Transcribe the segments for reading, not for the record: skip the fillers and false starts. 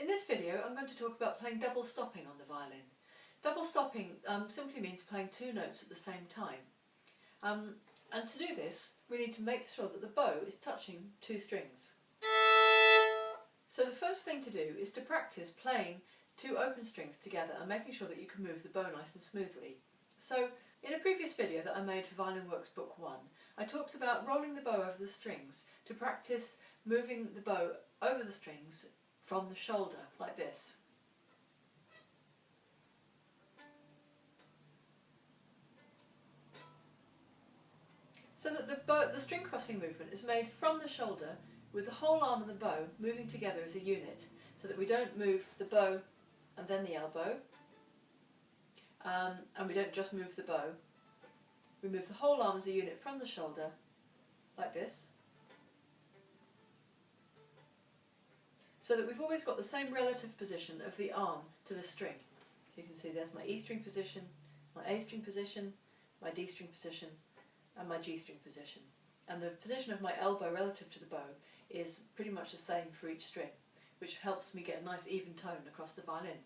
In this video I'm going to talk about playing double stopping on the violin. Double stopping simply means playing two notes at the same time. And to do this we need to make sure that the bow is touching two strings. So the first thing to do is to practice playing two open strings together and making sure that you can move the bow nice and smoothly. So in a previous video that I made for Violinworks Book 1, I talked about rolling the bow over the strings to practice moving the bow over the strings from the shoulder, like this. So that the string crossing movement is made from the shoulder with the whole arm and the bow moving together as a unit, so that we don't move the bow and then the elbow, and we don't just move the bow. We move the whole arm as a unit from the shoulder, like this, so that we've always got the same relative position of the arm to the string. So you can see there's my E string position, my A string position, my D string position, and my G string position. And the position of my elbow relative to the bow is pretty much the same for each string, which helps me get a nice even tone across the violin.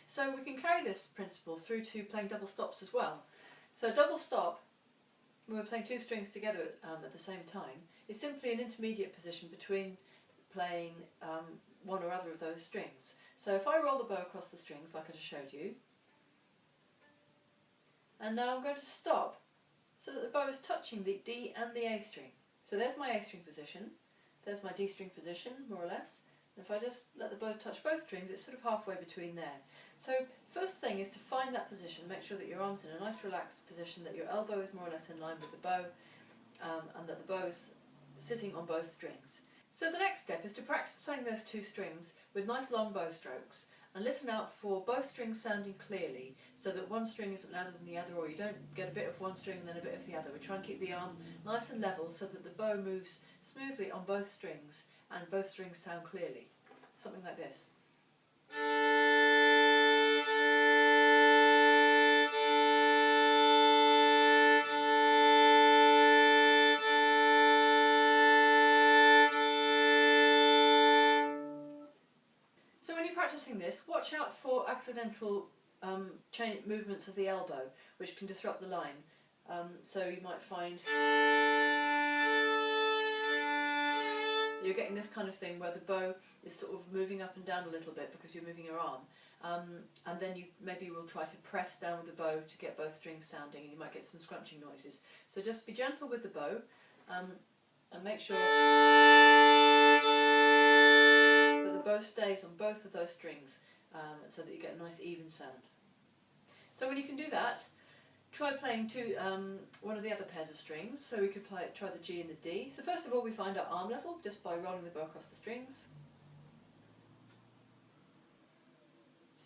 So we can carry this principle through to playing double stops as well. So double stop, when we're playing two strings together at the same time, is simply an intermediate position between playing one or other of those strings. So if I roll the bow across the strings like I just showed you, and now I'm going to stop so that the bow is touching the D and the A string. So there's my A string position, there's my D string position, more or less. And if I just let the bow touch both strings, it's sort of halfway between there. So first thing is to find that position, make sure that your arm's in a nice relaxed position, that your elbow is more or less in line with the bow, and that the bow is sitting on both strings. So the next step is to practice playing those two strings with nice long bow strokes, and listen out for both strings sounding clearly, so that one string isn't louder than the other, or you don't get a bit of one string and then a bit of the other. We try and keep the arm nice and level so that the bow moves smoothly on both strings and both strings sound clearly. Something like this. So when you're practicing this, watch out for accidental movements of the elbow, which can disrupt the line. So you might find you're getting this kind of thing where the bow is sort of moving up and down a little bit because you're moving your arm, and then you maybe will try to press down with the bow to get both strings sounding, and you might get some scrunching noises. So just be gentle with the bow, and make sure that the bow stays on both of those strings, so that you get a nice even sound. So when you can do that, try playing one of the other pairs of strings. So we could try the G and the D. So first of all we find our arm level just by rolling the bow across the strings.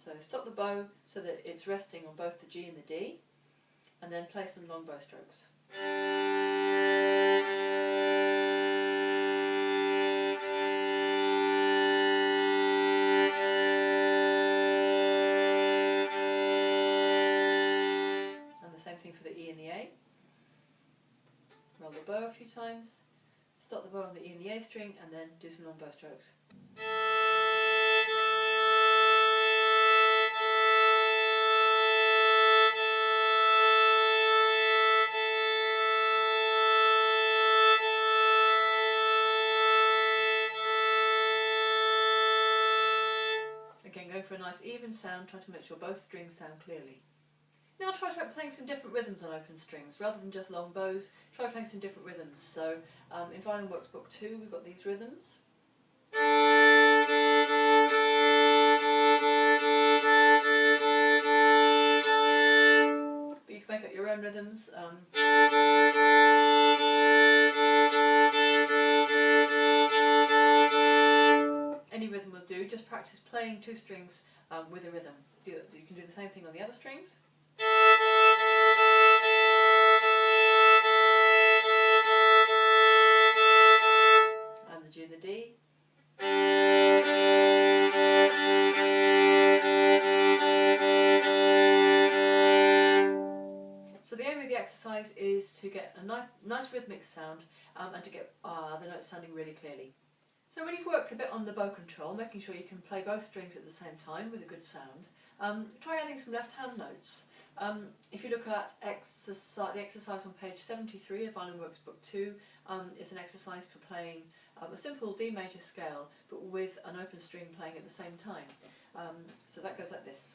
So stop the bow so that it's resting on both the G and the D, and then play some long bow strokes. For the E and the A. Roll the bow a few times, stop the bow on the E and the A string, and then do some long bow strokes. Again, going for a nice even sound, trying to make sure both strings sound clearly. Now try playing some different rhythms on open strings, rather than just long bows. Try playing some different rhythms. So in Violinworks Book 2 we've got these rhythms. But you can make up your own rhythms. Any rhythm will do. Just practice playing two strings with a rhythm. You can do the same thing on the other strings. And the G and the D. So the aim of the exercise is to get a nice rhythmic sound, and to get the notes sounding really clearly. So when you've worked a bit on the bow control, making sure you can play both strings at the same time with a good sound, try adding some left-hand notes. If you look at the exercise on page 73 of Violinworks Book 2, it's an exercise for playing a simple D major scale, but with an open string playing at the same time. So that goes like this.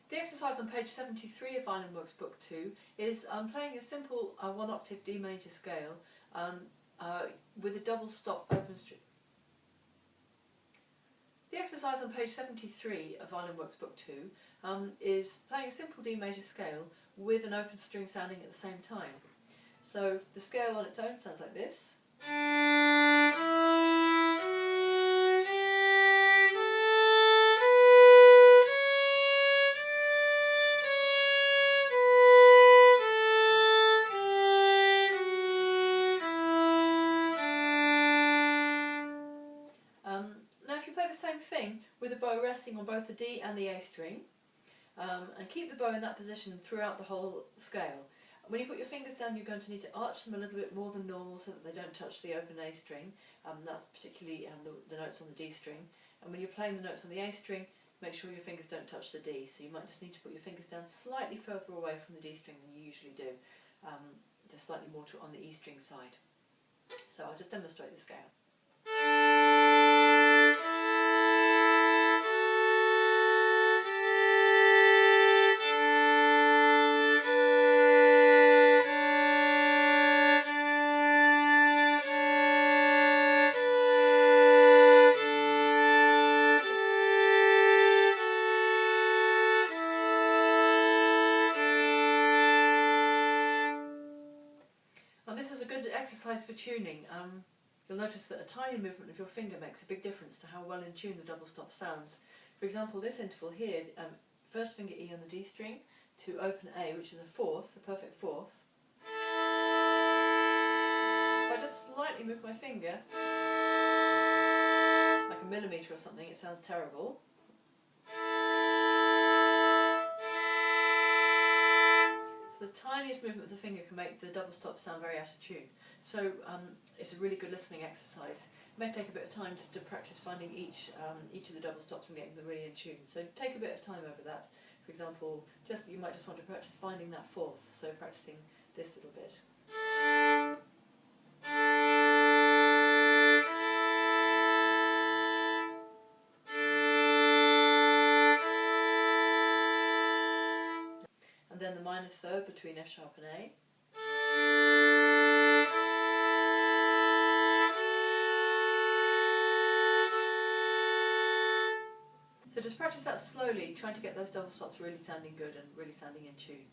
The exercise on page 73 of Violinworks Book 2 is playing a simple one octave D major scale with a double stop open string. The exercise on page 73 of Violinworks Book 2 is playing a simple D major scale with an open string sounding at the same time. So the scale on its own sounds like this. Now if you play the same thing with the bow resting on both the D and the A string, and keep the bow in that position throughout the whole scale. When you put your fingers down, you're going to need to arch them a little bit more than normal so that they don't touch the open A string. That's particularly the notes on the D string. And when you're playing the notes on the A string, make sure your fingers don't touch the D. So you might just need to put your fingers down slightly further away from the D string than you usually do, just slightly more on the E string side. So I'll just demonstrate the scale. This is a good exercise for tuning. You'll notice that a tiny movement of your finger makes a big difference to how well in tune the double stop sounds. For example, this interval here, first finger E on the D string to open A, which is a fourth, a perfect fourth. If I just slightly move my finger, like a millimetre or something, it sounds terrible. So the tiniest movement of the finger can make the double stop sound very out of tune. So it's a really good listening exercise. It may take a bit of time just to practice finding each of the double stops and getting them really in tune. So take a bit of time over that. For example, you might just want to practice finding that fourth, so practicing this little bit. And then the minor third between F sharp and A. So just practice that slowly, trying to get those double stops really sounding good and really sounding in tune.